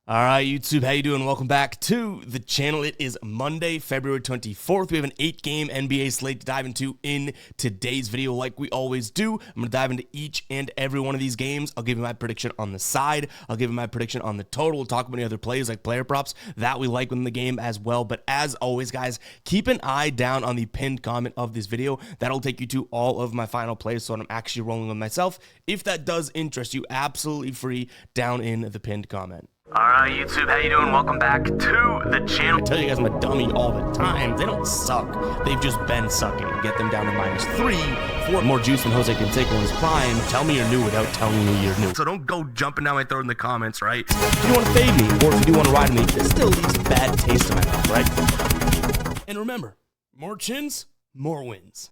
All right, YouTube, how you doing? Welcome back to the channel. It is Monday, February 24th. We have an 8-game NBA slate to dive into in today's video like we always do. I'm going to dive into each and every one of these games. I'll give you my prediction on the side. I'll give you my prediction on the total. We'll talk about any other plays like player props that we like within the game as well. But as always, guys, keep an eye down on the pinned comment of this video. That'll take you to all of my final plays, so I'm actually rolling with myself. If that does interest you, absolutely free down in the pinned comment. Alright, YouTube, how you doing? Welcome back to the channel. I tell you guys I'm a dummy all the time. They don't suck. They've just been sucking. Get them down to -3, 4 more juice than Jose Canseco in his prime. Tell me you're new without telling me you're new. So don't go jumping down my throat in the comments, right? If you want to fade me, or if you do want to ride me, this still leaves a bad taste in my mouth, right? And remember, more chins, more wins.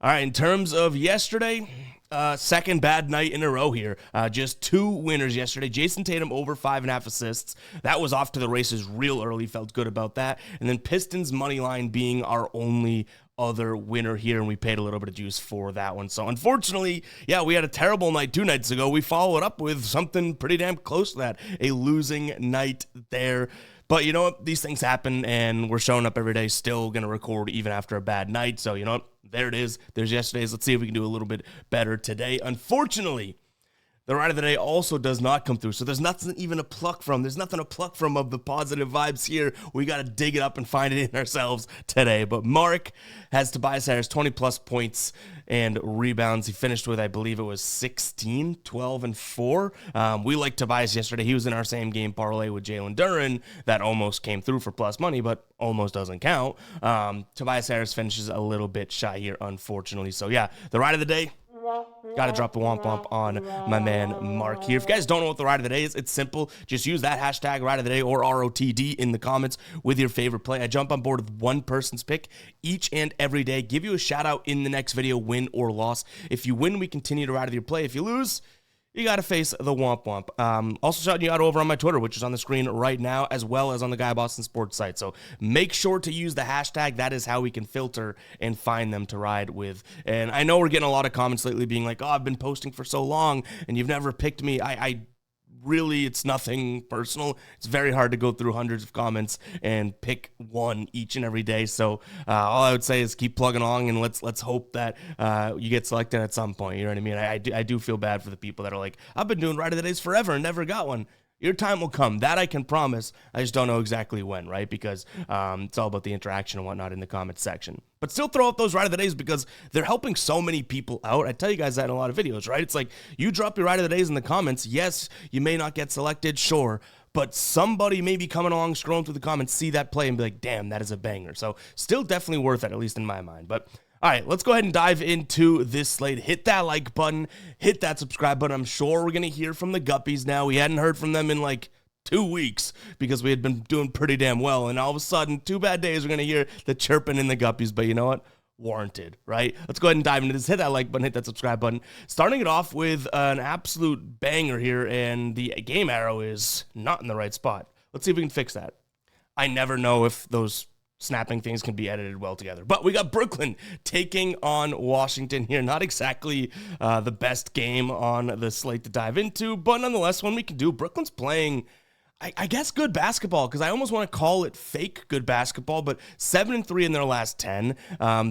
Alright, in terms of yesterday, second bad night in a row here. Just 2 winners yesterday. Jason Tatum over 5.5 assists. That was off to the races real early. Felt good about that. And then Pistons money line being our only other winner here, and we paid a little bit of juice for that one. So unfortunately, yeah, we had a terrible night 2 nights ago. We followed up with something pretty damn close to that. A losing night there. But you know what? These things happen, and we're showing up every day, still going to record even after a bad night. So you know what? There it is. There's yesterday's. Let's see if we can do a little bit better today. Unfortunately, the ride of the day also does not come through. So there's nothing even to pluck from. There's nothing to pluck from of the positive vibes here. We got to dig it up and find it in ourselves today. But Mark has Tobias Harris, 20-plus points and rebounds. He finished with, I believe it was 16, 12, and 4. We liked Tobias yesterday. He was in our same game parlay with Jalen Duren. That almost came through for plus money, but almost doesn't count. Tobias Harris finishes a little bit shy here, unfortunately. So, yeah, the ride of the day. Got to drop a womp womp on my man Mark here. If you guys don't know what the ride of the day is, it's simple. Just use that hashtag ride of the day or ROTD in the comments with your favorite play. I jump on board with one person's pick each and every day. Give you a shout out in the next video, win or loss. If you win, we continue to ride with your play. If you lose, you got to face the womp womp. Also shouting you out over on my Twitter, which is on the screen right now, as well as on the Guy Boston Sports site. So make sure to use the hashtag. That is how we can filter and find them to ride with. And I know we're getting a lot of comments lately being like, oh, I've been posting for so long and you've never picked me. I really, it's nothing personal. It's very hard to go through hundreds of comments and pick one each and every day. So all I would say is keep plugging along, and let's hope that you get selected at some point. You know what I mean? I do feel bad for the people that are like, I've been doing Ride of the Days forever and never got one. Your time will come. That I can promise. I just don't know exactly when, right? Because it's all about the interaction and whatnot in the comments section. But still throw out those Ride of the Days because they're helping so many people out. I tell you guys that in a lot of videos, right? It's like you drop your Ride of the Days in the comments. Yes, you may not get selected, sure. But somebody may be coming along, scrolling through the comments, see that play and be like, damn, that is a banger. So still definitely worth it, at least in my mind. But all right, let's go ahead and dive into this slate. Hit that like button, hit that subscribe button. I'm sure we're going to hear from the Guppies now. We hadn't heard from them in like 2 weeks because we had been doing pretty damn well. And all of a sudden, 2 bad days, we're going to hear the chirping in the Guppies. But you know what? Warranted, right? Let's go ahead and dive into this. Hit that like button, hit that subscribe button. Starting it off with an absolute banger here, and the game arrow is not in the right spot. Let's see if we can fix that. I never know if those snapping things can be edited well together. But we got Brooklyn taking on Washington here. Not exactly the best game on the slate to dive into, but nonetheless, one we can do. Brooklyn's playing, I guess, good basketball, because I almost want to call it fake good basketball, but 7-3 in their last 10.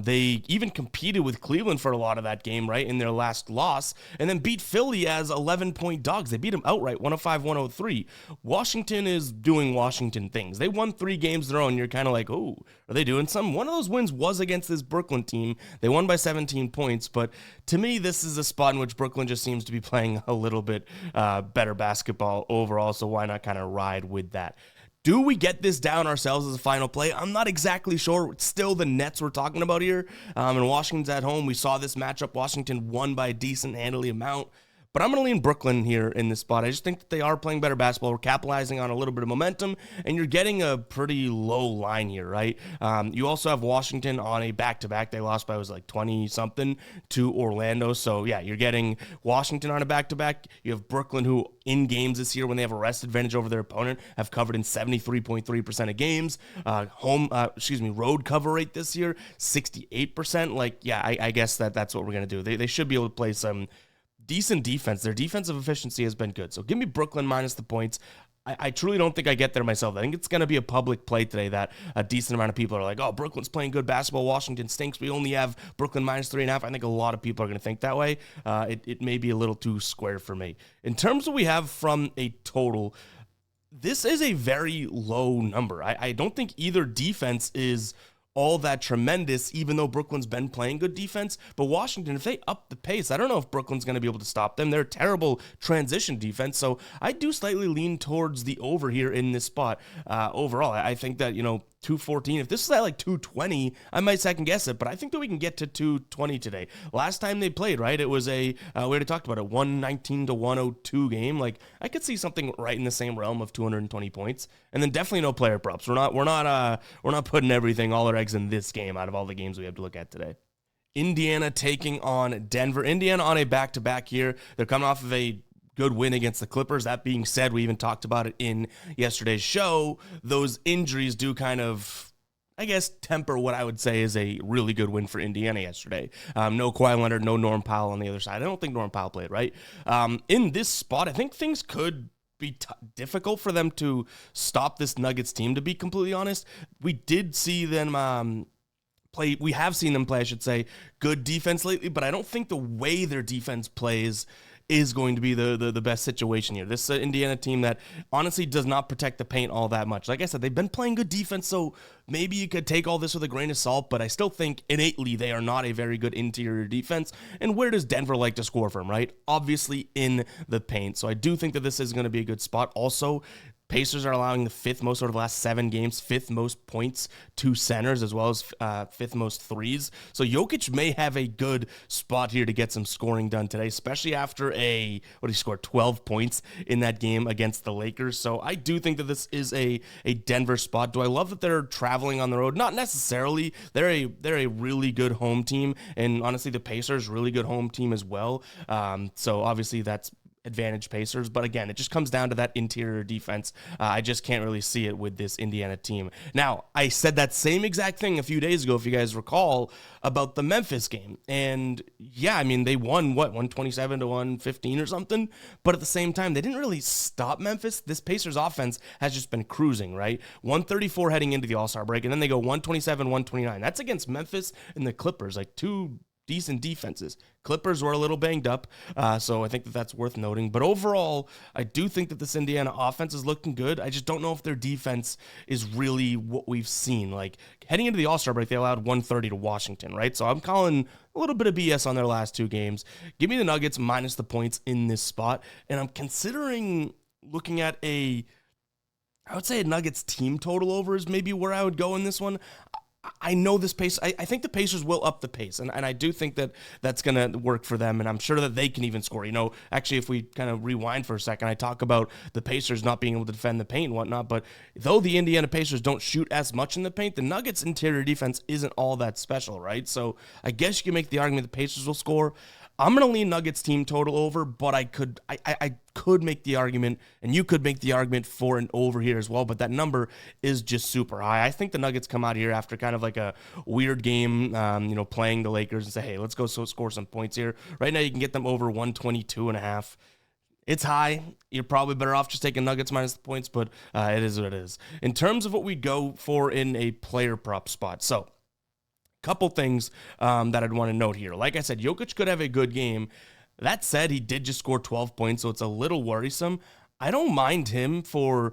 They even competed with Cleveland for a lot of that game, right, in their last loss, and then beat Philly as 11-point dogs. They beat them outright, 105-103. Washington is doing Washington things. They won 3 games in a row, and you're kind of like, oh, are they doing something? One of those wins was against this Brooklyn team. They won by 17 points, but to me, this is a spot in which Brooklyn just seems to be playing a little bit better basketball overall, so why not kind of ride with that? Do we get this down ourselves as a final play? I'm not exactly sure. It's still the Nets we're talking about here, and Washington's at home. We saw this matchup. Washington won by a decent, handily amount. But I'm going to lean Brooklyn here in this spot. I just think that they are playing better basketball. We're capitalizing on a little bit of momentum, and you're getting a pretty low line here, right? You also have Washington on a back-to-back. They lost by, it was like 20-something to Orlando. So, yeah, you're getting Washington on a back-to-back. You have Brooklyn, who in games this year when they have a rest advantage over their opponent have covered in 73.3% of games. Road cover rate this year, 68%. Like, yeah, I guess that's what we're going to do. They should be able to play some decent defense. Their defensive efficiency has been good. So give me Brooklyn minus the points. I truly don't think I get there myself. I think it's going to be a public play today that a decent amount of people are like, oh, Brooklyn's playing good basketball. Washington stinks. We only have Brooklyn minus 3.5. I think a lot of people are going to think that way. It may be a little too square for me. In terms of what we have from a total, this is a very low number. I don't think either defense is all that tremendous, even though Brooklyn's been playing good defense. But Washington, if they up the pace, I don't know if Brooklyn's going to be able to stop them. They're a terrible transition defense. So I do slightly lean towards the over here in this spot. Overall, I think that, 214. If this is at like 220, I might second guess it, but I think that we can get to 220 today. Last time they played, right, it was we already talked about it, 119 to 102 game. Like, I could see something right in the same realm of 220 points, and then definitely no player props. We're not putting everything, all our eggs in this game out of all the games we have to look at today. Indiana taking on Denver. Indiana on a back-to-back here. They're coming off of a good win against the Clippers. That being said, we even talked about it in yesterday's show. Those injuries do kind of, I guess, temper what I would say is a really good win for Indiana yesterday. No Kawhi Leonard, no Norm Powell on the other side. I don't think Norm Powell played, right? In this spot, I think things could be difficult for them to stop this Nuggets team, to be completely honest. We did see them play. We have seen them play, I should say, good defense lately, but I don't think the way their defense plays is going to be the best situation here. This Indiana team that honestly does not protect the paint all that much. Like I said, they've been playing good defense, so maybe you could take all this with a grain of salt, but I still think innately they are not a very good interior defense. And where does Denver like to score from, right? Obviously in the paint. So I do think that this is going to be a good spot. Also, Pacers are allowing the fifth most out of the last 7 games, fifth most points to centers, as well as fifth most threes. So Jokic may have a good spot here to get some scoring done today, especially after he scored 12 points in that game against the Lakers. So I do think that this is a Denver spot. Do I love that they're traveling on the road? Not necessarily. They're a really good home team, and honestly, the Pacers really good home team as well. So obviously that's advantage Pacers, but again, it just comes down to that interior defense. I just can't really see it with this Indiana team. Now, I said that same exact thing a few days ago, if you guys recall, about the Memphis game, and yeah, I mean, they won, 127 to 115 or something, but at the same time, they didn't really stop Memphis. This Pacers offense has just been cruising, right? 134 heading into the All-Star break, and then they go 127, 129. That's against Memphis and the Clippers, like two decent defenses. Clippers were a little banged up, so I think that that's worth noting. But overall, I do think that this Indiana offense is looking good. I just don't know if their defense is really what we've seen. Like, heading into the All-Star break, they allowed 130 to Washington, right? So I'm calling a little bit of BS on their last 2 games. Give me the Nuggets minus the points in this spot, and I'm considering looking at I would say a Nuggets team total over is maybe where I would go in this one. I know this pace. I think the Pacers will up the pace, and I do think that that's going to work for them, and I'm sure that they can even score. Actually, if we kind of rewind for a second, I talk about the Pacers not being able to defend the paint and whatnot, but though the Indiana Pacers don't shoot as much in the paint, the Nuggets' interior defense isn't all that special, right? So I guess you can make the argument the Pacers will score. I'm going to lean Nuggets team total over, but I could make the argument, and you could make the argument for an over here as well, but that number is just super high. I think the Nuggets come out here after kind of like a weird game, playing the Lakers and say, hey, let's go score some points here. Right now you can get them over 122.5. It's high. You're probably better off just taking Nuggets minus the points, but it is what it is. In terms of what we go for in a player prop spot, so couple things that I'd want to note here. Like I said, Jokic could have a good game. That said, he did just score 12 points, so it's a little worrisome. I don't mind him to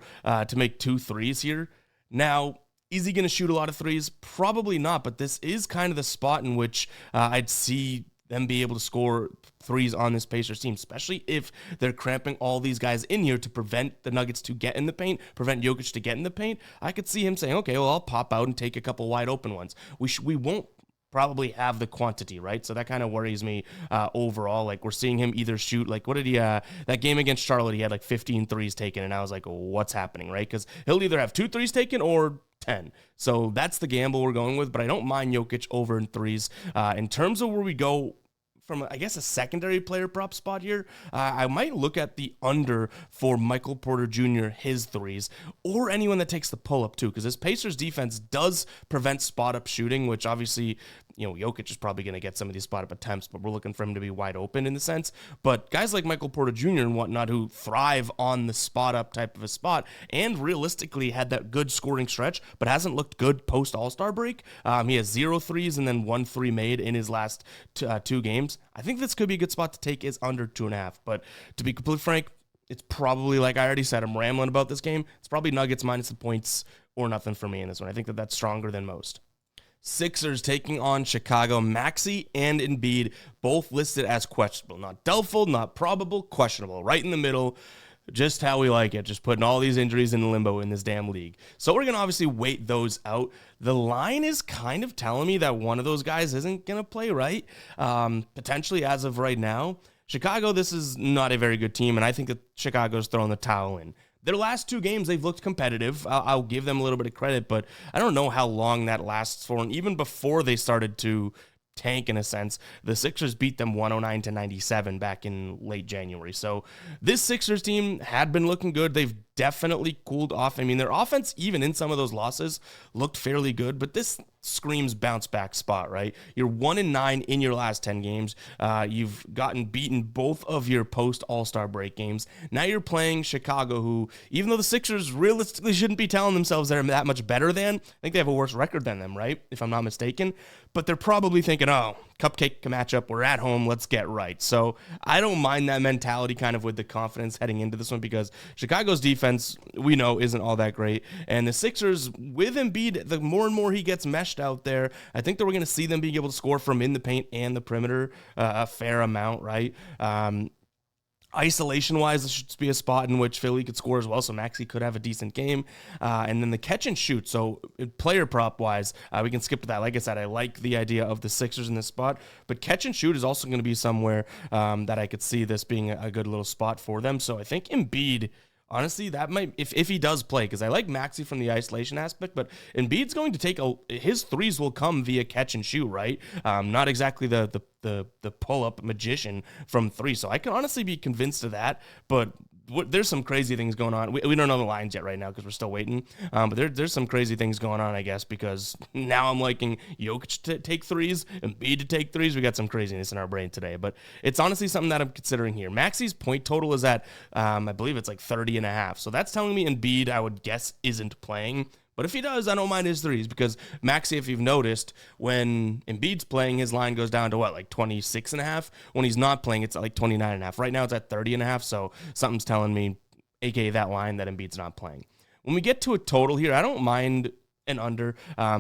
make 2 threes here. Now, is he going to shoot a lot of threes? Probably not, but this is kind of the spot in which I'd see them be able to score threes on this Pacers team, especially if they're cramping all these guys in here to prevent the Nuggets to get in the paint, prevent Jokic to get in the paint. I could see him saying, okay, well, I'll pop out and take a couple wide open ones. We won't probably have the quantity, right? So that kind of worries me overall. Like, we're seeing him either shoot, like, what did he, that game against Charlotte, he had like 15 threes taken, and I was like, what's happening, right? Because he'll either have 2 threes taken or 10. So that's the gamble we're going with, but I don't mind Jokic over in threes. In terms of where we go from, I guess, a secondary player prop spot here, I might look at the under for Michael Porter Jr., his threes, or anyone that takes the pull-up too, because this Pacers defense does prevent spot-up shooting, which obviously Jokic is probably going to get some of these spot-up attempts, but we're looking for him to be wide open in the sense. But guys like Michael Porter Jr. and whatnot who thrive on the spot-up type of a spot and realistically had that good scoring stretch, but hasn't looked good post-All-Star break. He has 0 threes and then 1 3 made in his last two games. I think this could be a good spot to take is under 2.5. But to be completely frank, it's probably, like I already said, I'm rambling about this game. It's probably Nuggets minus the points or nothing for me in this one. I think that's stronger than most. Sixers taking on Chicago. Maxey and Embiid both listed as questionable. Not doubtful, not probable, questionable. Right in the middle. Just how we like it. Just putting all these injuries in limbo in this damn league. So we're going to obviously wait those out. The line is kind of telling me that one of those guys isn't going to play right. Potentially as of right now. Chicago, this is not a very good team, and I think that Chicago's throwing the towel in. Their last 2 games, they've looked competitive. I'll give them a little bit of credit, but I don't know how long that lasts for. And even before they started to tank, in a sense, the Sixers beat them 109-97 back in late January. So this Sixers team had been looking good. They've definitely cooled off. I mean, their offense, even in some of those losses, looked fairly good, but this screams bounce back spot, right? You're 1-9 in your last 10 games. You've gotten beaten both of your post All-Star break games. Now you're playing Chicago, who, even though the Sixers realistically shouldn't be telling themselves they're that much better than, I think they have a worse record than them, right? If I'm not mistaken. But they're probably thinking, oh, cupcake matchup, we're at home, let's get right. So I don't mind that mentality kind of with the confidence heading into this one, because Chicago's defense, we know, isn't all that great. And the Sixers, with Embiid, the more and more he gets meshed out there, I think that we're going to see them being able to score from in the paint and the perimeter a fair amount, right? Isolation-wise, this should be a spot in which Philly could score as well, so Maxey could have a decent game. And then the catch and shoot, so player prop-wise, we can skip to that. Like I said, I like the idea of the Sixers in this spot, but catch and shoot is also going to be somewhere that I could see this being a good little spot for them. So I think Embiid, honestly, that might, if he does play, because I like Maxey from the isolation aspect, but Embiid's going to take his threes will come via catch and shoot, right? Not exactly the pull-up magician from 3. So I can honestly be convinced of that, but there's some crazy things going on. We don't know the lines yet right now because we're still waiting. But there's some crazy things going on, I guess, because now I'm liking Jokic to take threes, Embiid to take threes. We got some craziness in our brain today. But it's honestly something that I'm considering here. Maxey's point total is at, I believe it's like 30.5. So that's telling me Embiid, I would guess, isn't playing. But if he does, I don't mind his threes, because Maxey, if you've noticed, when Embiid's playing, his line goes down to what, like 26.5? When he's not playing, it's at like 29.5. Right now, it's at 30.5, so something's telling me, aka that line, that Embiid's not playing. When we get to a total here, I don't mind an under.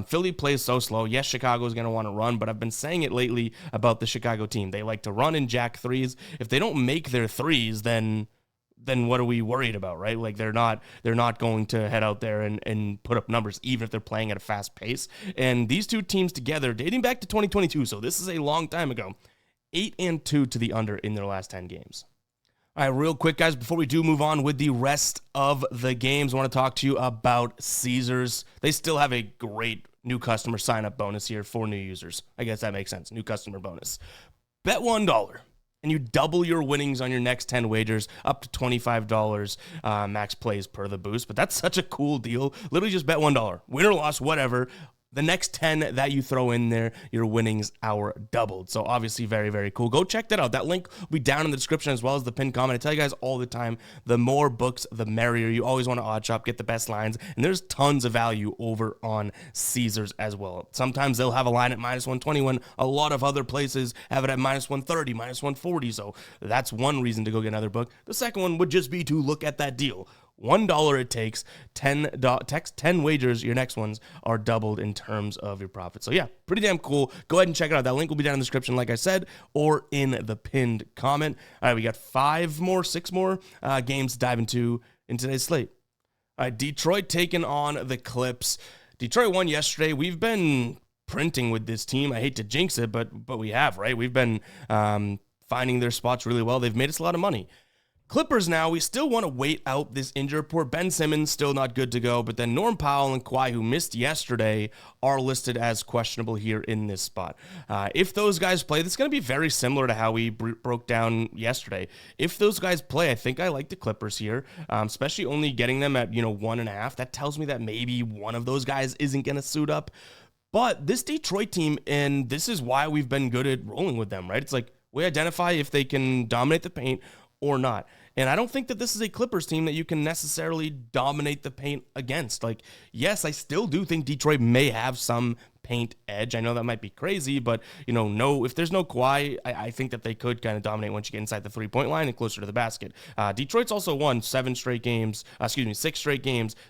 Philly plays so slow. Yes, Chicago's going to want to run, but I've been saying it lately about the Chicago team. They like to run and jack threes. If they don't make their threes, then what are we worried about, right? Like they're not going to head out there and put up numbers, even if they're playing at a fast pace. And these two teams together, dating back to 2022, so this is a long time ago, 8-2 to the under in their last 10 games. All right, real quick, guys, before we do move on with the rest of the games, I want to talk to you about Caesars. They still have a great new customer sign-up bonus here for new users. I guess that makes sense. New customer bonus. Bet $1. And you double your winnings on your next 10 wagers, up to $25 max plays per the boost. But that's such a cool deal. Literally just bet $1. Win or loss, whatever. The next 10 that you throw in there, your winnings are doubled. So obviously very, very cool. Go check that out. That link will be down in the description as well as the pinned comment. I tell you guys all the time, the more books, the merrier. You always want to odd shop, get the best lines. And there's tons of value over on Caesars as well. Sometimes they'll have a line at -120 when a lot of other places have it at -130, -140. So that's one reason to go get another book. The second one would just be to look at that deal. $1 it takes, 10 wagers, your next ones are doubled in terms of your profit. So yeah, pretty damn cool. Go ahead and check it out. That link will be down in the description, like I said, or in the pinned comment. All right, we got 6 more games to dive into in today's slate. All right, Detroit taking on the Clips. Detroit won yesterday. We've been printing with this team. I hate to jinx it, but we have, right? We've been finding their spots really well. They've made us a lot of money. Clippers now, we still want to wait out this injury report. Ben Simmons still not good to go, but then Norm Powell and Kawhi, who missed yesterday, are listed as questionable here in this spot. If those guys play, this is going to be very similar to how we broke down yesterday. If those guys play, I think I like the Clippers here, especially only getting them at 1.5. That tells me that maybe one of those guys isn't going to suit up. But this Detroit team, and this is why we've been good at rolling with them, right? It's like we identify if they can dominate the paint or not. And I don't think that this is a Clippers team that you can necessarily dominate the paint against. Like, yes, I still do think Detroit may have some paint edge. I know that might be crazy, but, no, if there's no Kawhi, I think that they could kind of dominate once you get inside the three-point line and closer to the basket. Detroit's also won 6 straight games,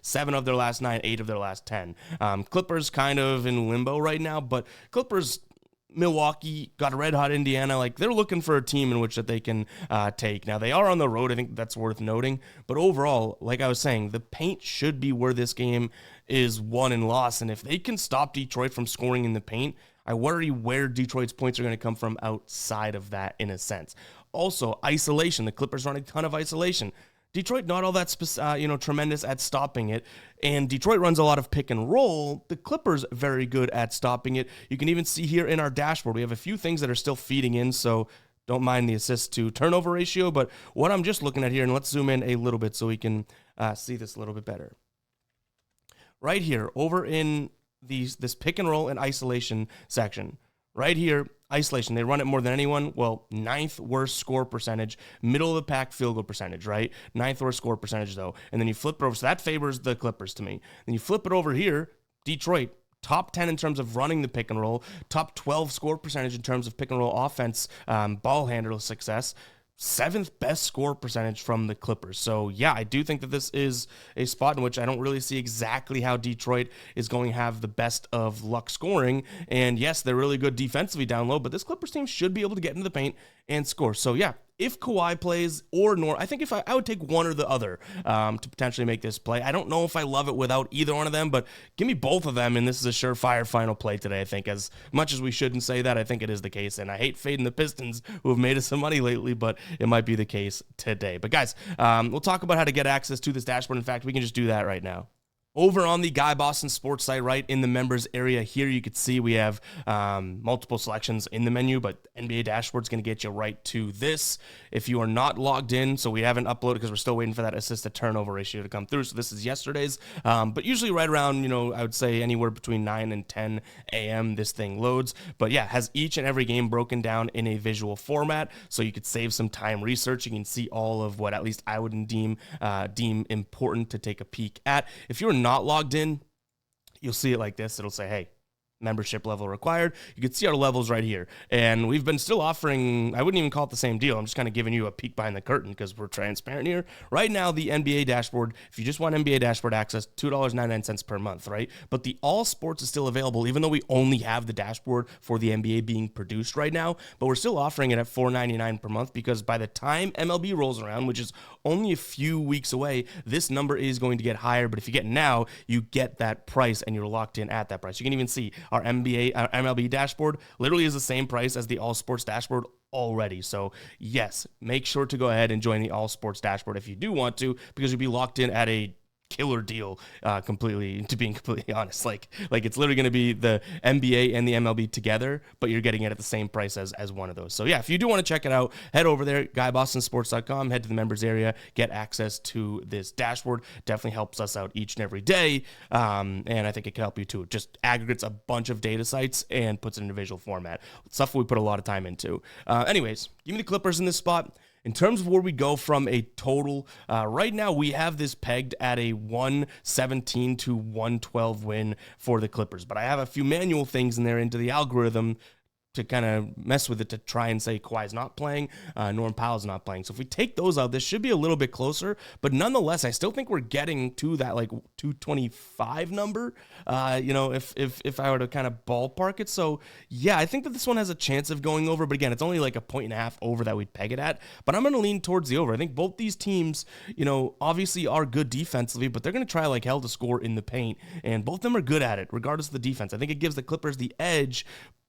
7 of their last 9, 8 of their last 10. Clippers kind of in limbo right now, but Clippers, Milwaukee got a red hot Indiana. Like, they're looking for a team in which that they can take. Now, they are on the road. I think that's worth noting. But overall, like I was saying, the paint should be where this game is won and lost. And if they can stop Detroit from scoring in the paint, I worry where Detroit's points are going to come from outside of that, in a sense. Also, isolation. The Clippers run a ton of isolation. Detroit not all that tremendous at stopping it, and Detroit runs a lot of pick and roll. The Clippers very good at stopping it. You can even see here in our dashboard, we have a few things that are still feeding in, so don't mind the assist to turnover ratio, but what I'm just looking at here, and let's zoom in a little bit so we can see this a little bit better. Right here, over in this pick and roll and isolation section, right here, isolation, they run it more than anyone. Well, 9th worst score percentage, middle of the pack field goal percentage, right? 9th worst score percentage, though. And then you flip it over, so that favors the Clippers to me. Then you flip it over here, Detroit, top 10 in terms of running the pick and roll, top 12 score percentage in terms of pick and roll offense, ball handle success. 7th best score percentage from the Clippers. So, yeah, I do think that this is a spot in which I don't really see exactly how Detroit is going to have the best of luck scoring. And, yes, they're really good defensively down low, but this Clippers team should be able to get into the paint and score. So, yeah, if Kawhi plays or I think if I would take one or the other to potentially make this play. I don't know if I love it without either one of them, but give me both of them, and this is a surefire final play today, I think. As much as we shouldn't say that, I think it is the case, and I hate fading the Pistons, who have made us some money lately, but it might be the case today. But, guys, we'll talk about how to get access to this dashboard. In fact, we can just do that right now. Over on the Guy Boston Sports site, right in the members area here, you can see we have multiple selections in the menu, but NBA Dashboard is going to get you right to this. If you are not logged in, so we haven't uploaded because we're still waiting for that assist to turnover ratio to come through. So this is yesterday's, but usually right around, I would say anywhere between 9 and 10 a.m. this thing loads. But yeah, has each and every game broken down in a visual format, so you could save some time researching and see all of what at least I would deem important to take a peek at. If you're not logged in, you'll see it like this. It'll say, hey, membership level required. You can see our levels right here. And we've been still offering, I wouldn't even call it the same deal. I'm just kind of giving you a peek behind the curtain because we're transparent here. Right now, the NBA dashboard, if you just want NBA dashboard access, $2.99 per month, right? But the all sports is still available, even though we only have the dashboard for the NBA being produced right now. But we're still offering it at $4.99 per month because by the time MLB rolls around, which is only a few weeks away, this number is going to get higher. But if you get now, you get that price and you're locked in at that price. You can even see our MLB dashboard literally is the same price as the All Sports dashboard already. So yes, make sure to go ahead and join the All Sports dashboard if you do want to, because you'll be locked in at a killer deal, to being completely honest. Like it's literally going to be the NBA and the MLB together, but you're getting it at the same price as one of those. So yeah, if you do want to check it out, head over there, GuyBostonSports.com, head to the members area, get access to this dashboard. Definitely helps us out each and every day, and I think it can help you too. It just aggregates a bunch of data sites and puts it in a visual format. Stuff we put a lot of time into. Anyways, give me the Clippers in this spot. In terms of where we go from a total, right now we have this pegged at a 117 to 112 win for the Clippers. But I have a few manual things in there into the algorithm to kind of mess with it to try and say Kawhi's not playing, Norm Powell's not playing. So if we take those out, this should be a little bit closer. But nonetheless, I still think we're getting to that like 225 number, if I were to kind of ballpark it. So yeah, I think that this one has a chance of going over. But again, it's only like a 1.5 over that we'd peg it at. But I'm going to lean towards the over. I think both these teams, obviously are good defensively, but they're going to try like hell to score in the paint. And both of them are good at it, regardless of the defense. I think it gives the Clippers the edge.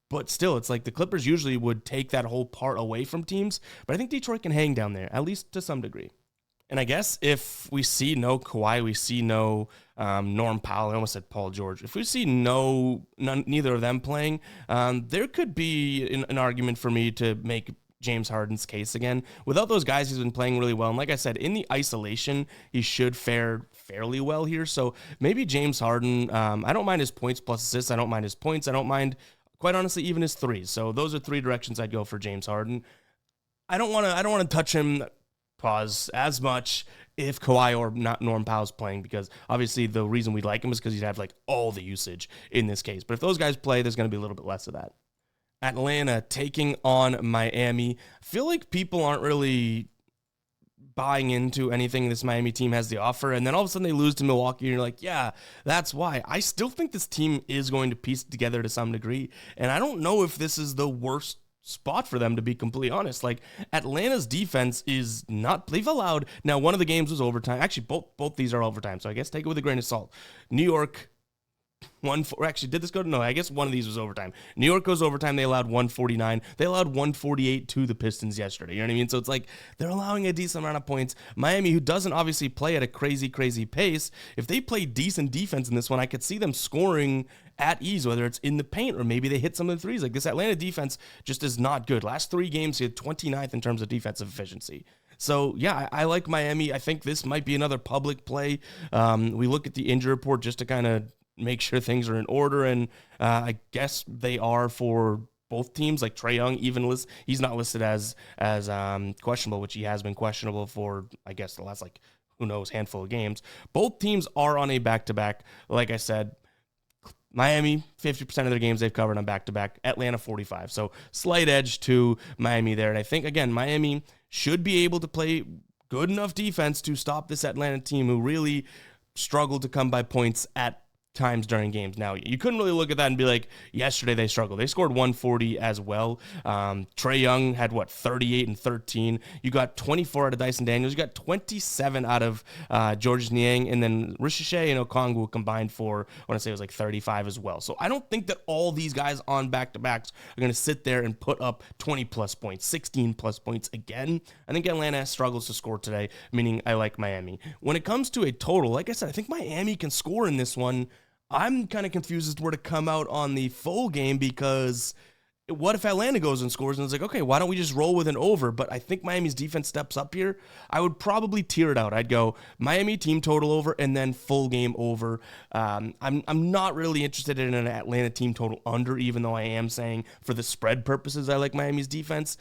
But still, it's like the Clippers usually would take that whole part away from teams. But I think Detroit can hang down there, at least to some degree. And I guess if we see no Kawhi, we see no Norm Powell, I almost said Paul George. If we see neither of them playing, there could be an argument for me to make James Harden's case again. Without those guys, he's been playing really well. And like I said, in the isolation, he should fare fairly well here. So maybe James Harden, I don't mind his points plus assists. I don't mind his points. I don't mind, quite honestly, even his threes. So those are three directions I'd go for James Harden. I don't want to touch him, as much if Kawhi or not Norm Powell's playing, because obviously the reason we like him is because he'd have like all the usage in this case. But if those guys play, there's going to be a little bit less of that. Atlanta taking on Miami. I feel like people aren't really buying into anything this Miami team has to offer, and then all of a sudden they lose to Milwaukee, and you're like, yeah, that's why. I still think this team is going to piece it together to some degree, and I don't know if this is the worst spot for them, to be completely honest. Like, Atlanta's defense is not, they've allowed, now one of the games was overtime. Actually, both these are overtime, so I guess take it with a grain of salt. New York, did this go to, no, I guess one of these was overtime. New York goes overtime. They allowed 149. They allowed 148 to the Pistons yesterday. You know what I mean? So it's like they're allowing a decent amount of points. Miami, who doesn't obviously play at a crazy pace, if they play decent defense in this one, I could see them scoring at ease, whether it's in the paint or maybe they hit some of the threes. Like, this Atlanta defense just is not good. Last 3 games, he had 29th in terms of defensive efficiency. So, yeah, I like Miami. I think this might be another public play. We look at the injury report just to kind of make sure things are in order, and I guess they are for both teams. Like, Trae Young, he's not listed as questionable, which he has been questionable for, I guess, the last, like, who knows, handful of games. Both teams are on a back-to-back. Like I said, Miami, 50% of their games they've covered on back-to-back. Atlanta, 45. So slight edge to Miami there. And I think, again, Miami should be able to play good enough defense to stop this Atlanta team, who really struggled to come by points at times during games. Now, you couldn't really look at that and be like, yesterday they struggled. They scored 140 as well. Trae Young had, 38 and 13. You got 24 out of Dyson Daniels. You got 27 out of Georges Niang, and then Ricochet and Okongwu combined for, I want to say it was like 35 as well. So I don't think that all these guys on back-to-backs are going to sit there and put up 20-plus points, 16-plus points again. I think Atlanta struggles to score today, meaning I like Miami. When it comes to a total, like I said, I think Miami can score in this one. I'm kind of confused as to where to come out on the full game, because what if Atlanta goes and scores and it's like, okay, why don't we just roll with an over? But I think Miami's defense steps up here. I would probably tier it out. I'd go Miami team total over and then full game over. I'm not really interested in an Atlanta team total under, even though I am saying for the spread purposes I like Miami's defense.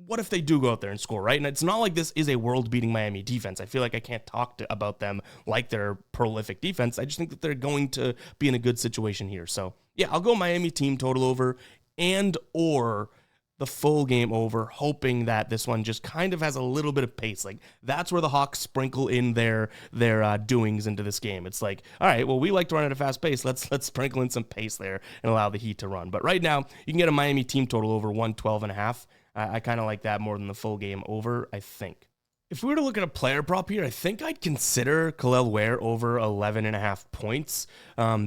What if they do go out there and score, right? And it's not like this is a world-beating Miami defense. I feel like I can't talk about them like they're prolific defense. I just think that they're going to be in a good situation here. So, yeah, I'll go Miami team total over and or the full game over, hoping that this one just kind of has a little bit of pace. Like, that's where the Hawks sprinkle in their doings into this game. It's like, all right, well, we like to run at a fast pace. Let's sprinkle in some pace there and allow the Heat to run. But right now, you can get a Miami team total over 112.5. I kind of like that more than the full game over, I think. If we were to look at a player prop here, I think I'd consider Kel'el Ware over 11.5 points.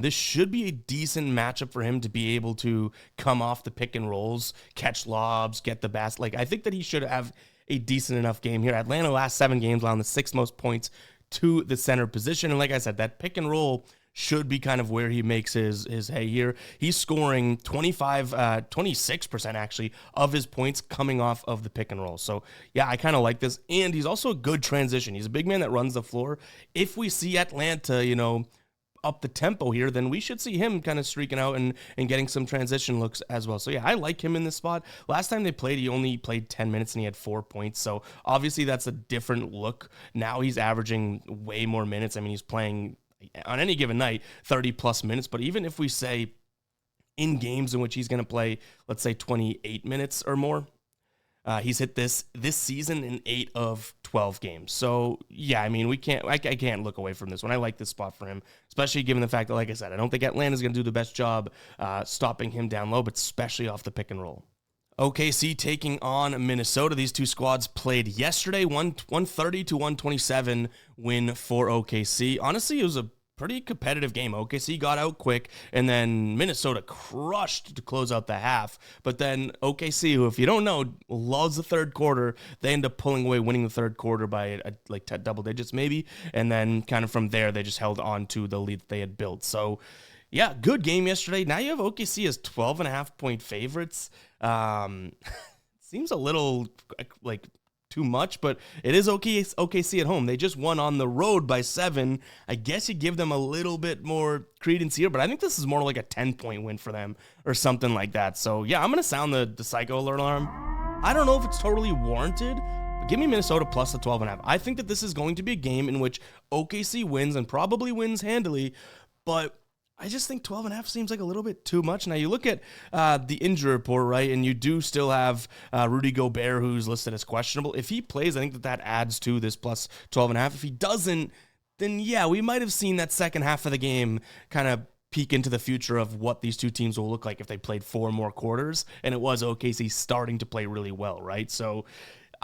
This should be a decent matchup for him to be able to come off the pick and rolls, catch lobs, get the basket. Like, I think that he should have a decent enough game here. Atlanta last 7 games allowing the 6th most points to the center position. And like I said, that pick and roll should be kind of where he makes his hay here. He's scoring 26% actually of his points coming off of the pick and roll. So yeah, I kind of like this. And he's also a good transition. He's a big man that runs the floor. If we see Atlanta, up the tempo here, then we should see him kind of streaking out and getting some transition looks as well. So yeah, I like him in this spot. Last time they played, he only played 10 minutes and he had 4 points. So obviously that's a different look. Now he's averaging way more minutes. I mean, he's playing on any given night 30 plus minutes. But even if we say in games in which he's going to play, let's say 28 minutes or more, he's hit this season in 8 of 12 games. So yeah, I mean, I can't look away from this one. I like this spot for him, especially given the fact that, like I said, I don't think Atlanta's going to do the best job stopping him down low, but especially off the pick and roll. OKC taking on Minnesota. These two squads played yesterday, 130 to 127 win for OKC. Honestly, it was a pretty competitive game. OKC got out quick, and then Minnesota crushed to close out the half. But then OKC, who, if you don't know, loves the third quarter, they end up pulling away, winning the third quarter by like double digits maybe. And then kind of from there, they just held on to the lead that they had built. So yeah, good game yesterday. Now you have OKC as 12.5 point favorites. Seems seems a little like too much, but it is OKC at home. They just won on the road by 7. I guess you give them a little bit more credence here, but I think this is more like a 10-point win for them or something like that. So yeah, I'm going to sound the psycho alert alarm. I don't know if it's totally warranted, but give me Minnesota plus the 12.5. I think that this is going to be a game in which OKC wins and probably wins handily, but I just think 12.5 seems like a little bit too much. Now, you look at the injury report, right, and you do still have Rudy Gobert, who's listed as questionable. If he plays, I think that adds to this plus 12.5. If he doesn't, then, yeah, we might have seen that second half of the game kind of peek into the future of what these two teams will look like if they played 4 more quarters, and it was OKC starting to play really well, right? So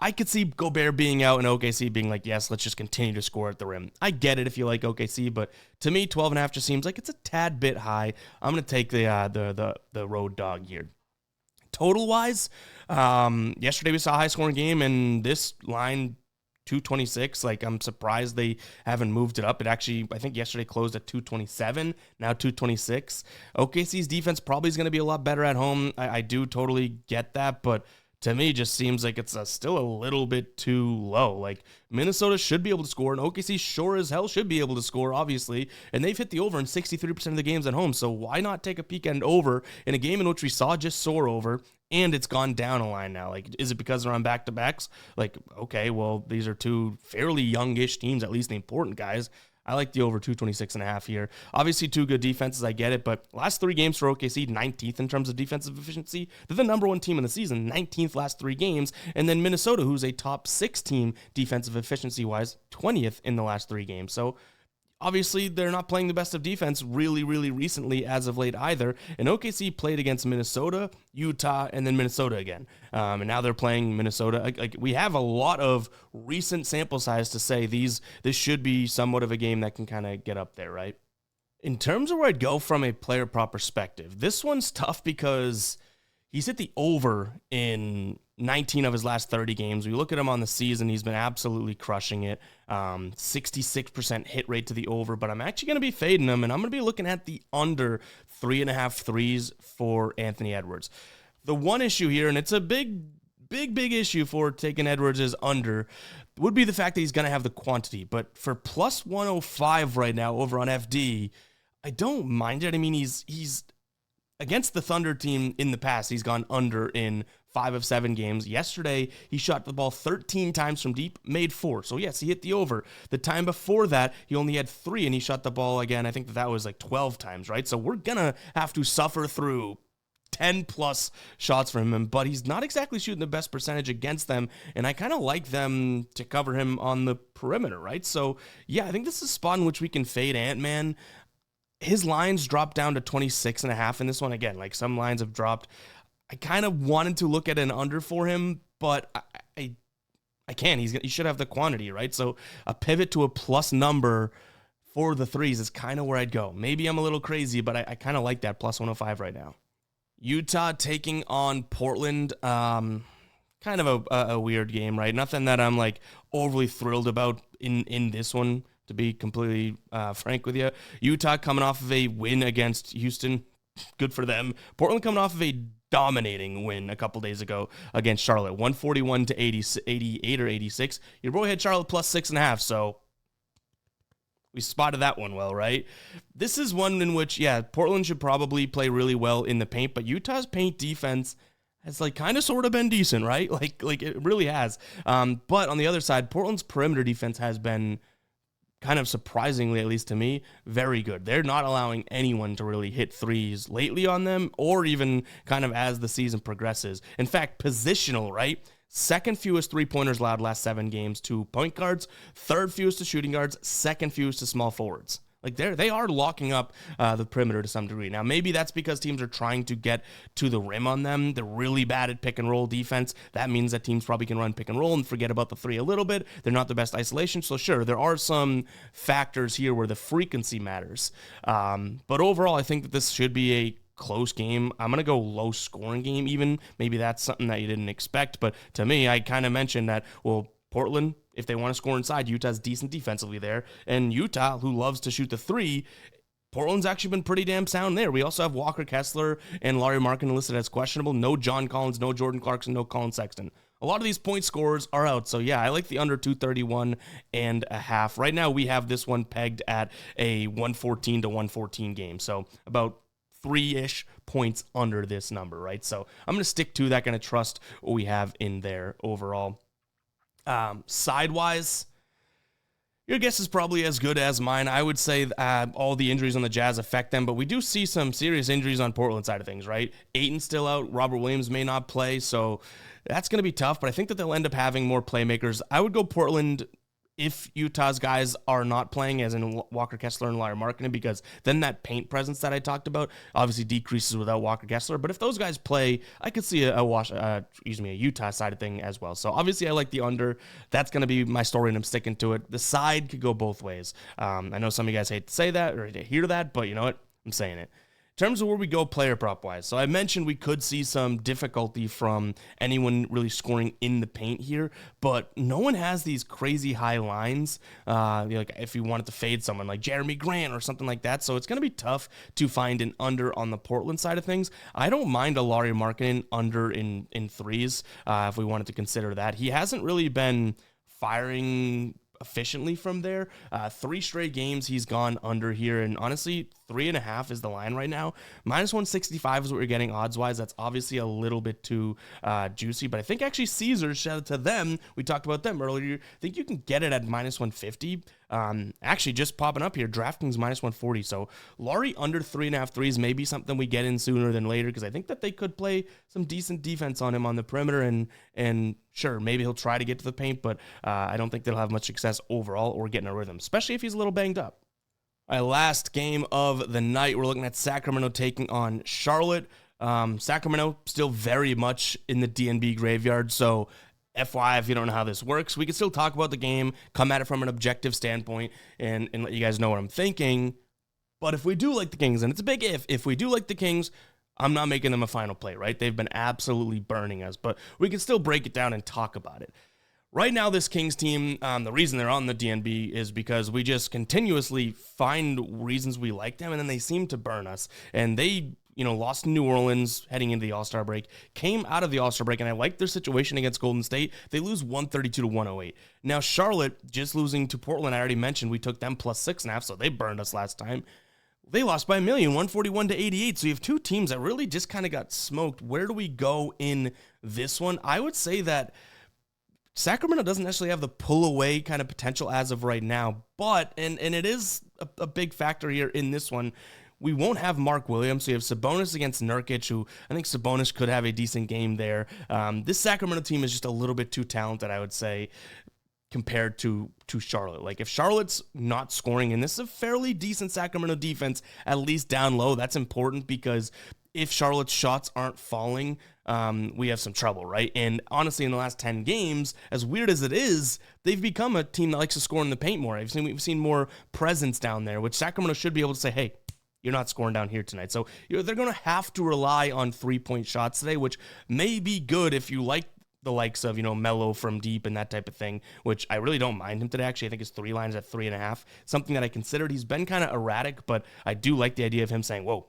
I could see Gobert being out and OKC being like, yes, let's just continue to score at the rim. I get it if you like OKC, but to me, 12.5 just seems like it's a tad bit high. I'm going to take the road dog here. Total-wise, yesterday we saw a high-scoring game, and this line, 226, like I'm surprised they haven't moved it up. It actually, I think yesterday closed at 227, now 226. OKC's defense probably is going to be a lot better at home. I do totally get that, but to me, just seems like it's still a little bit too low. Like, Minnesota should be able to score, and OKC sure as hell should be able to score, obviously, and they've hit the over in 63% of the games at home, so why not take a peek at an over in a game in which we saw just soar over, and it's gone down a line now? Like, is it because they're on back-to-backs? Like, okay, well, these are two fairly youngish teams, at least the important guys. I like the over 226.5 here. Obviously, 2 good defenses, I get it, but last 3 games for OKC, 19th in terms of defensive efficiency. They're the number 1 team in the season, 19th last 3 games. And then Minnesota, who's a top 6 team defensive efficiency-wise, 20th in the last 3 games. So obviously, they're not playing the best of defense really, really recently as of late either. And OKC played against Minnesota, Utah, and then Minnesota again. And now they're playing Minnesota. Like, we have a lot of recent sample size to say this should be somewhat of a game that can kind of get up there, right? In terms of where I'd go from a player prop perspective, this one's tough because he's hit the over in 19 of his last 30 games. We look at him on the season, he's been absolutely crushing it. 66% hit rate to the over, but I'm actually going to be fading him, and I'm going to be looking at the under 3.5 threes for Anthony Edwards. The one issue here, and it's a big issue for taking Edwards as under, would be the fact that he's going to have the quantity. But for plus 105 right now over on FD, I don't mind it. I mean, he's against the Thunder team in the past, he's gone under in 5 of 7 games. Yesterday, he shot the ball 13 times from deep, made 4. So yes, he hit the over. The time before that, he only had 3, and he shot the ball again. I think that was like 12 times, right? So we're going to have to suffer through 10-plus shots from him, but he's not exactly shooting the best percentage against them, and I kind of like them to cover him on the perimeter, right? So yeah, I think this is a spot in which we can fade Ant-Man. His lines dropped down to 26.5 in this one. Again, like some lines have dropped. I kind of wanted to look at an under for him, but I can't. He should have the quantity, right? So a pivot to a plus number for the threes is kind of where I'd go. Maybe I'm a little crazy, but I kind of like that plus 105 right now. Utah taking on Portland. Kind of a weird game, right? Nothing that I'm like overly thrilled about in this one, to be completely frank with you. Utah coming off of a win against Houston. Good for them. Portland coming off of a dominating win a couple days ago against Charlotte. 141 to 88 or 86. Your boy had Charlotte plus 6.5, so we spotted that one well, right? This is one in which, yeah, Portland should probably play really well in the paint, but Utah's paint defense has like kind of sort of been decent, right? Like it really has. But on the other side, Portland's perimeter defense has been kind of surprisingly, at least to me, very good. They're not allowing anyone to really hit threes lately on them, or even kind of as the season progresses. In fact, positional, right? Second fewest three-pointers allowed last 7 games to point guards, third fewest to shooting guards, second fewest to small forwards. Like they are locking up the perimeter to some degree. Now, maybe that's because teams are trying to get to the rim on them. They're really bad at pick and roll defense. That means that teams probably can run pick and roll and forget about the 3 a little bit. They're not the best isolation. So sure, there are some factors here where the frequency matters. But overall, I think that this should be a close game. I'm going to go low scoring game even. Maybe that's something that you didn't expect. But to me, I kind of mentioned that, well, Portland, if they want to score inside, Utah's decent defensively there. And Utah, who loves to shoot the 3, Portland's actually been pretty damn sound there. We also have Walker Kessler and Lauri Markkanen listed as questionable. No John Collins, no Jordan Clarkson, no Colin Sexton. A lot of these point scorers are out. So, yeah, I like the under 231.5. Right now, we have this one pegged at a 114 to 114 game. So, about 3-ish points under this number, right? So, I'm going to stick to that, going to trust what we have in there overall. Sidewise, your guess is probably as good as mine. I would say all the injuries on the Jazz affect them, but we do see some serious injuries on Portland side of things, right? Ayton's still out. Robert Williams may not play, so that's going to be tough, but I think that they'll end up having more playmakers. I would go Portland if Utah's guys are not playing, as in Walker Kessler and Lauri Markkanen, because then that paint presence that I talked about obviously decreases without Walker Kessler. But if those guys play, I could see a Utah side of thing as well. So obviously I like the under. That's going to be my story, and I'm sticking to it. The side could go both ways. I know some of you guys hate to say that or to hear that, but you know what? I'm saying it. In terms of where we go player prop wise, so I mentioned we could see some difficulty from anyone really scoring in the paint here, but no one has these crazy high lines. Like if you wanted to fade someone like Jeremy Grant or something like that, so it's going to be tough to find an under on the Portland side of things. I don't mind a Lauri Markkanen under in threes if we wanted to consider that. He hasn't really been firing efficiently from there. 3 straight games he's gone under here, and honestly 3.5 is the line right now. -165 is what you're getting odds wise. That's obviously a little bit too juicy, but I think actually Caesars, shout out to them, we talked about them earlier, I think you can get it at -150. Actually just popping up here, DraftKings -140. So Lauri under 3.5 threes may be something we get in sooner than later, because I think that they could play some decent defense on him on the perimeter, and sure, maybe he'll try to get to the paint, but I don't think they'll have much success overall or getting a rhythm, especially if he's a little banged up. All right, last game of the night, we're looking at Sacramento taking on Charlotte. Sacramento still very much in the DNB graveyard, so FYI, if you don't know how this works, we can still talk about the game, come at it from an objective standpoint, and let you guys know what I'm thinking. But if we do like the Kings, and it's a big if we do like the Kings, I'm not making them a final play, right? They've been absolutely burning us, but we can still break it down and talk about it. Right now, this Kings team, the reason they're on the DNB is because we just continuously find reasons we like them, and then they seem to burn us. And they, lost to New Orleans heading into the All-Star break, came out of the All-Star break, and I like their situation against Golden State. They lose 132 to 108. Now, Charlotte, just losing to Portland, I already mentioned, we took them +6.5, so they burned us last time. They lost by 1,000,000, 141 to 88. So you have two teams that really just kind of got smoked. Where do we go in this one? I would say that Sacramento doesn't necessarily have the pull away kind of potential as of right now, but, and it is a big factor here in this one, we won't have Mark Williams, so you have Sabonis against Nurkic, who I think Sabonis could have a decent game there. This Sacramento team is just a little bit too talented, I would say, compared to Charlotte. Like if Charlotte's not scoring, and this is a fairly decent Sacramento defense, at least down low, that's important, because if Charlotte's shots aren't falling, we have some trouble, right? And honestly, in the last 10 games, as weird as it is, they've become a team that likes to score in the paint more. We've seen more presence down there, which Sacramento should be able to say, hey, you're not scoring down here tonight. So they're going to have to rely on 3-point shots today, which may be good if you like the likes of, Melo from deep and that type of thing, which I really don't mind him today. Actually, I think his 3 lines at 3.5, something that I considered. He's been kind of erratic, but I do like the idea of him saying, whoa,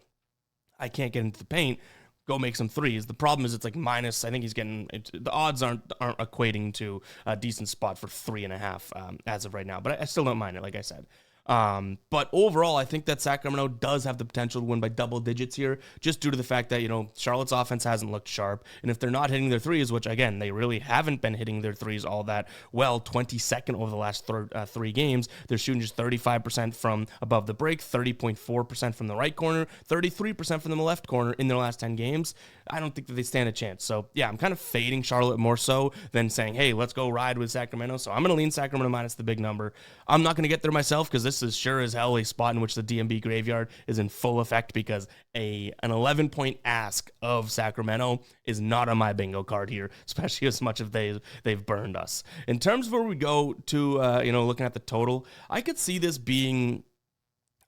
I can't get into the paint, go make some threes. The problem is it's like minus, I think he's getting, the odds aren't equating to a decent spot for 3.5 as of right now, but I still don't mind it, like I said. But overall, I think that Sacramento does have the potential to win by double digits here, just due to the fact that, Charlotte's offense hasn't looked sharp. And if they're not hitting their threes, which again, they really haven't been hitting their threes all that well, 22nd over the last 3 games, they're shooting just 35% from above the break, 30.4% from the right corner, 33% from the left corner in their last 10 games. I don't think that they stand a chance. So yeah, I'm kind of fading Charlotte more so than saying, hey, let's go ride with Sacramento. So I'm going to lean Sacramento minus the big number. I'm not going to get there myself, because this is sure as hell a spot in which the DMB graveyard is in full effect, because an 11-point ask of Sacramento is not on my bingo card here, especially as much as they've burned us. In terms of where we go to, looking at the total, I could see this being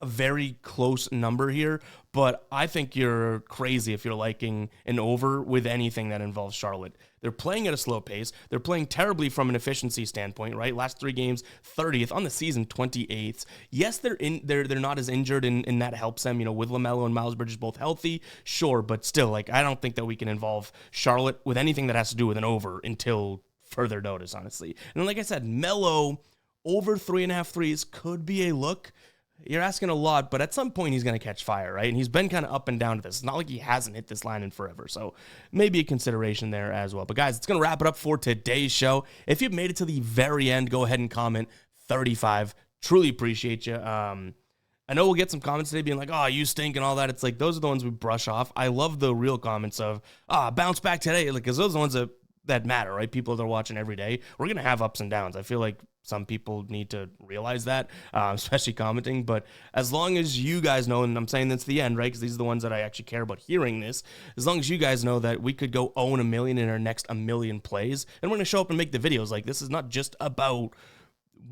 a very close number here, but I think you're crazy if you're liking an over with anything that involves Charlotte. They're playing at a slow pace. They're playing terribly from an efficiency standpoint, right? Last 3 games, 30th on the season, 28th. Yes, they're not as injured, and that helps them. With LaMelo and Miles Bridges both healthy, sure, but still, like, I don't think that we can involve Charlotte with anything that has to do with an over until further notice, honestly. And then, like I said, Melo over 3.5 threes could be a look. You're asking a lot, but at some point he's going to catch fire, right? And he's been kind of up and down to this. It's not like he hasn't hit this line in forever, so maybe a consideration there as well. But guys, it's going to wrap it up for today's show. If you've made it to the very end, go ahead and comment 35. Truly appreciate you. I know we'll get some comments today being like, oh, you stink and all that. It's like, those are the ones we brush off. I love the real comments of, bounce back today, because those are the ones that matter, right? People that are watching every day. We're going to have ups and downs. I feel like some people need to realize that, especially commenting. But as long as you guys know, and I'm saying this at the end, right, because these are the ones that I actually care about hearing this, as long as you guys know that we could go own 1 million in our next 1 million plays, and we're going to show up and make the videos. Like, this is not just about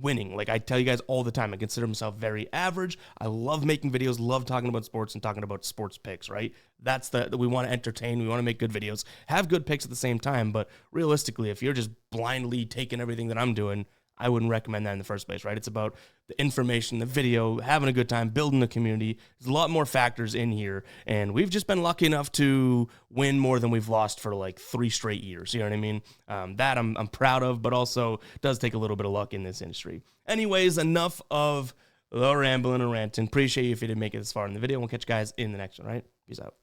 winning. Like I tell you guys all the time, I consider myself very average. I love making videos, love talking about sports and talking about sports picks, right? That's we want to entertain. We want to make good videos, have good picks at the same time. But realistically, if you're just blindly taking everything that I'm doing, I wouldn't recommend that in the first place, right? It's about the information, the video, having a good time, building the community. There's a lot more factors in here, and we've just been lucky enough to win more than we've lost for like 3 straight years. You know what I mean? That I'm proud of, but also does take a little bit of luck in this industry. Anyways, enough of the rambling and ranting. Appreciate you if you didn't make it this far in the video. We'll catch you guys in the next one, right? Peace out.